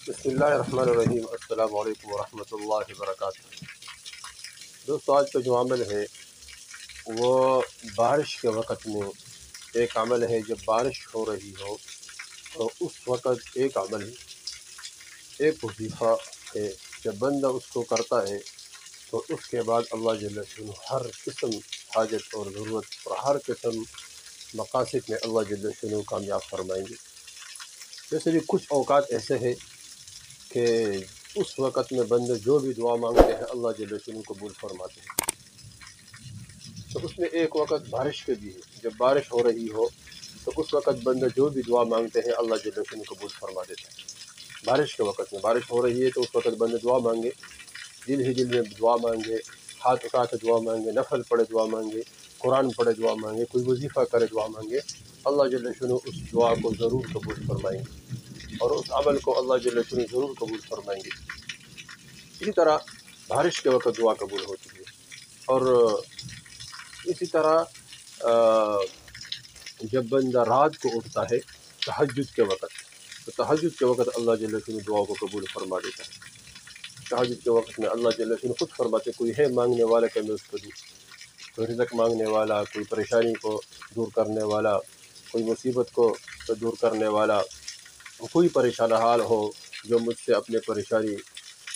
بسم اللہ الرحمن الرحیم۔ السلام علیکم ورحمۃ اللہ وبرکاتہ۔ دوستو، آج کا جو عمل ہے وہ بارش کے وقت میں ایک عمل ہے۔ جب بارش ہو رہی ہو تو اس وقت ایک عمل ایک وظیفہ ہے، جب بندہ اس کو کرتا ہے تو اس کے بعد اللہ جل شانہ ہر قسم حاجت اور ضرورت اور ہر قسم مقاصد میں اللہ جل شانہ کامیاب فرمائیں گے۔ جیسے کہ کچھ اوقات ایسے ہیں کہ اس وقت میں بندے جو بھی دعا مانگتے ہیں اللہ جل شانہ قبول فرماتے ہیں۔ تو اس میں ایک وقت بارش کے بھی ہے، جب بارش ہو رہی ہو تو اس وقت بندہ جو بھی دعا مانگتے ہیں اللہ جل شانہ قبول فرما دیتا ہے۔ بارش کے وقت میں بارش ہو رہی ہے تو اس وقت بندے دعا مانگے، دل ہی دل میں دعا مانگے، ہاتھ اٹھا کے دعا مانگے، نفل پڑھے دعا مانگے، قرآن پڑھے دعا مانگے، کوئی وظیفہ کرے دعا مانگے، اللہ جل شانہ اس دعا کو ضرور قبول فرمائیں گے اور اس عمل کو اللہ جل شانہ ضرور قبول فرمائیں گے۔ اسی طرح بارش کے وقت دعا قبول ہوتی ہے۔ اور اسی طرح جب بندہ رات کو اٹھتا ہے تہجد کے وقت، تو تہجد کے وقت اللہ جل شانہ دعا کو قبول فرما دیتا ہے۔ تہجد کے وقت میں اللہ جل شانہ خود فرماتے، کوئی ہے مانگنے والا کہ میں اس کو دوں، کوئی رزق مانگنے والا، کوئی پریشانی کو دور کرنے والا، کوئی مصیبت کو دور کرنے والا، کوئی پریشان حال ہو جو مجھ سے اپنے پریشانی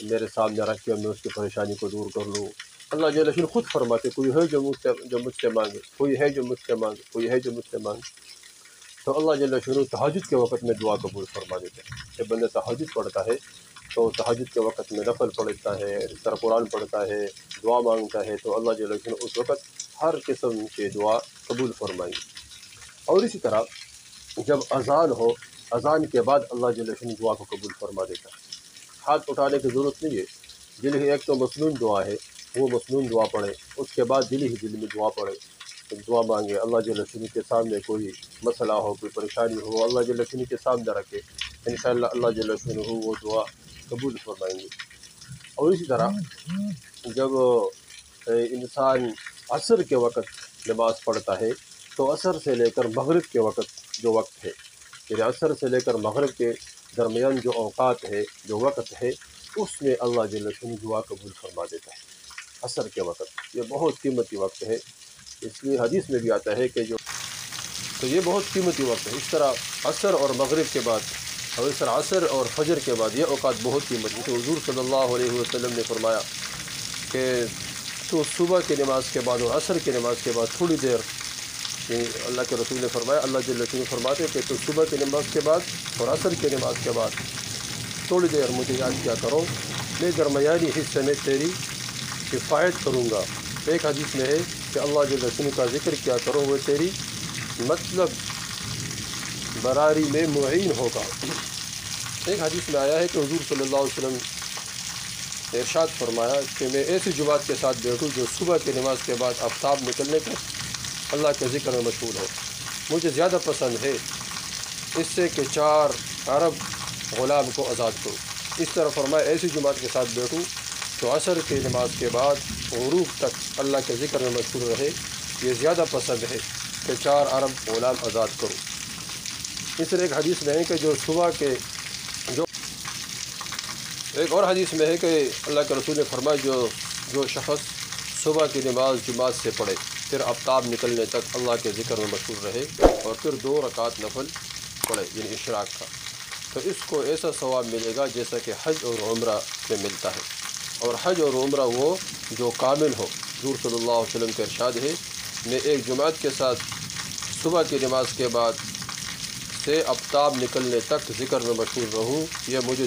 میرے سامنے رکھ کے میں اس کی پریشانی کو دور کر لوں۔ اللہ جل شانہ خود فرماتے، کوئی ہے جو مجھ سے مانگے، کوئی ہے جو مجھ سے مانگے، کوئی ہے جو مجھ سے مانگے۔ تو اللہ جل شانہ تہجد کے وقت میں دعا قبول فرما دیتے ہیں۔ جب بندہ تہجد پڑھتا ہے تو تہجد کے وقت میں نفل پڑھتا ہے، اس طرح قرآن پڑھتا ہے، دعا مانگتا ہے تو اللہ جل شانہ اس وقت ہر قسم کے دعا قبول فرمائیں گے۔ اور اسی طرح جب اذان ہو، اذان کے بعد اللہ جل شانہ دعا کو قبول فرما دیتا ہے۔ ہاتھ اٹھانے کی ضرورت نہیں ہے، دل ہی ایک تو مسنون دعا ہے، وہ مسنون دعا پڑھے، اس کے بعد دل ہی دل میں دعا پڑھے، دعا مانگے، اللہ جل شانہ کے سامنے کوئی مسئلہ ہو، کوئی پریشانی ہو، اللہ جل شانہ کے سامنے رکھے، انشاءاللہ اللہ جل شانہ وہ دعا قبول فرمائیں گے۔ اور اسی طرح جب انسان عصر کے وقت نماز پڑھتا ہے تو عصر سے لے کر مغرب کے وقت جو وقت ہے، یعنی عصر سے لے کر مغرب کے درمیان جو اوقات ہے، جو وقت ہے، اس میں اللہ جل شانہ دعا قبول فرما دیتا ہے۔ عصر کے وقت یہ بہت قیمتی وقت ہے، اس لیے حدیث میں بھی آتا ہے کہ تو یہ بہت قیمتی وقت ہے۔ اس طرح عصر اور مغرب کے بعد اور اس طرح عصر اور فجر کے بعد یہ اوقات بہت قیمتی ہیں۔ حضور صلی اللہ علیہ وسلم نے فرمایا کہ تو صبح کی نماز کے بعد اور عصر کی نماز کے بعد تھوڑی دیر، یعنی اللہ کے رسول نے فرمایا، اللہ جل شانہ فرماتے کہ تو صبح کی نماز کے بعد اور عصر کی نماز کے بعد تھوڑی دیر مجھے یاد کیا کرو، میں درمیانی حصے میں تیری کفایت کروں گا۔ ایک حدیث میں ہے کہ اللہ جل شانہ کا ذکر کیا کرو، وہ تیری مطلب براری میں معین ہوگا۔ ایک حدیث میں آیا ہے کہ حضور صلی اللہ علیہ وسلم نے ارشاد فرمایا کہ میں ایسی جماعت کے ساتھ بیٹھوں جو صبح کی نماز کے بعد آفتاب نکلنے تک اللہ کے ذکر میں مشغول ہو۔ مجھے زیادہ پسند ہے اس سے کہ 4 عرب غلام کو آزاد کروں۔ اس طرح فرمایا ایسی جماعت کے ساتھ بیٹھوں تو عصر کی نماز کے بعد غروب تک اللہ کے ذکر میں مشغول رہے، یہ زیادہ پسند ہے کہ 4 عرب غلام آزاد کروں۔ اس طرح ایک حدیث میں ہے کہ جو صبح کے ایک اور حدیث میں ہے کہ اللہ کے رسول نے فرمایا جو شخص صبح کی نماز جماعت سے پڑھے، پھر آفتاب نکلنے تک اللہ کے ذکر میں مشغول رہے اور پھر 2 رکعت نفل پڑھے، یعنی اشراق کا، تو اس کو ایسا ثواب ملے گا جیسا کہ حج اور عمرہ میں ملتا ہے۔ اور حج اور عمرہ وہ جو کامل ہو۔ حضور صلی اللہ علیہ وسلم کا ارشاد ہے، میں ایک جماعت کے ساتھ صبح کی نماز کے بعد سے آفتاب نکلنے تک ذکر میں مشغول رہوں، یہ مجھے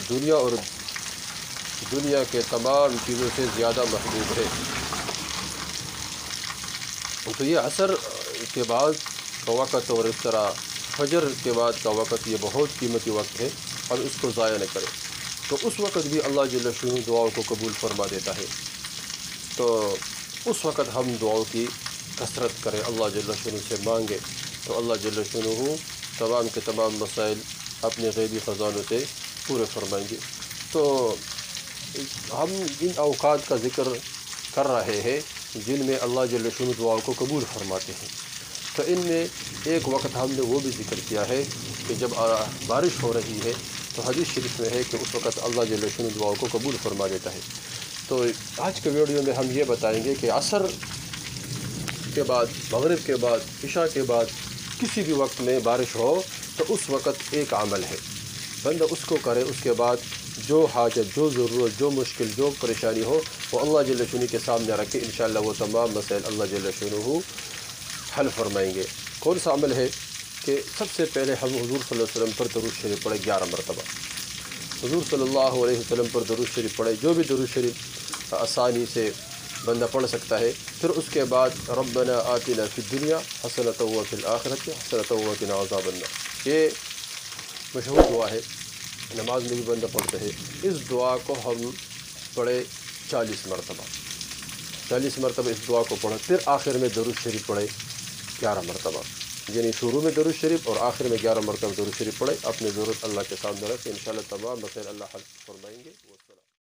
دنیا کے تمام چیزوں سے زیادہ محبوب ہے۔ تو یہ عصر کے بعد کا وقت اور اس طرح فجر کے بعد کا وقت یہ بہت قیمتی وقت ہے، اور اس کو ضائع نہ کرے۔ تو اس وقت بھی اللہ جل شانہ دعاؤں کو قبول فرما دیتا ہے۔ تو اس وقت ہم دعاؤں کی کثرت کریں، اللہ جل شانہ سے مانگے تو اللہ جل شانہ تمام کے تمام مسائل اپنے غیبی خزانوں سے پورے فرمائیں گے۔ تو ہم ان اوقات کا ذکر کر رہے ہیں جن میں اللہ جل شانہ دعاؤں کو قبول فرماتے ہیں۔ تو ان میں ایک وقت ہم نے وہ بھی ذکر کیا ہے کہ جب بارش ہو رہی ہے تو حدیث شریف میں ہے کہ اس وقت اللہ جل شانہ دعاؤں کو قبول فرما دیتا ہے۔ تو آج کے ویڈیو میں ہم یہ بتائیں گے کہ عصر کے بعد، مغرب کے بعد، عشاء کے بعد کسی بھی وقت میں بارش ہو تو اس وقت ایک عمل ہے، بندہ اس کو کرے، اس کے بعد جو حاجت، جو ضرورت، جو مشکل، جو پریشانی ہو وہ اللہ جل شانہ کے سامنے رکھے، انشاءاللہ وہ تمام مسائل اللہ جل شانہ حل فرمائیں گے۔ کون سا عمل ہے کہ سب سے پہلے ہم حضور صلی اللہ علیہ وسلم پر درود شریف پڑھے 11 مرتبہ، حضور صلی اللہ علیہ وسلم پر درود شریف پڑھے، جو بھی درود شریف آسانی سے بندہ پڑھ سکتا ہے۔ پھر اس کے بعد ربنا آتنا فی الدنیا حسنۃ وفی الآخرۃ حسنۃ وقنا عذاب النار، یہ مشہور دعا ہے، نماز میں بھی بندہ پڑھتا ہے۔ اس دعا کو ہم پڑھے 40 مرتبہ، 40 مرتبہ اس دعا کو پڑھے، پھر آخر میں درود شریف پڑھے 11 مرتبہ، یعنی شروع میں درود شریف اور آخر میں 11 مرتبہ درود شریف پڑھے۔ اپنی ضرورت اللہ کے سامنے رکھ، انشاءاللہ تمام مسائل اللہ حل فرمائیں گے۔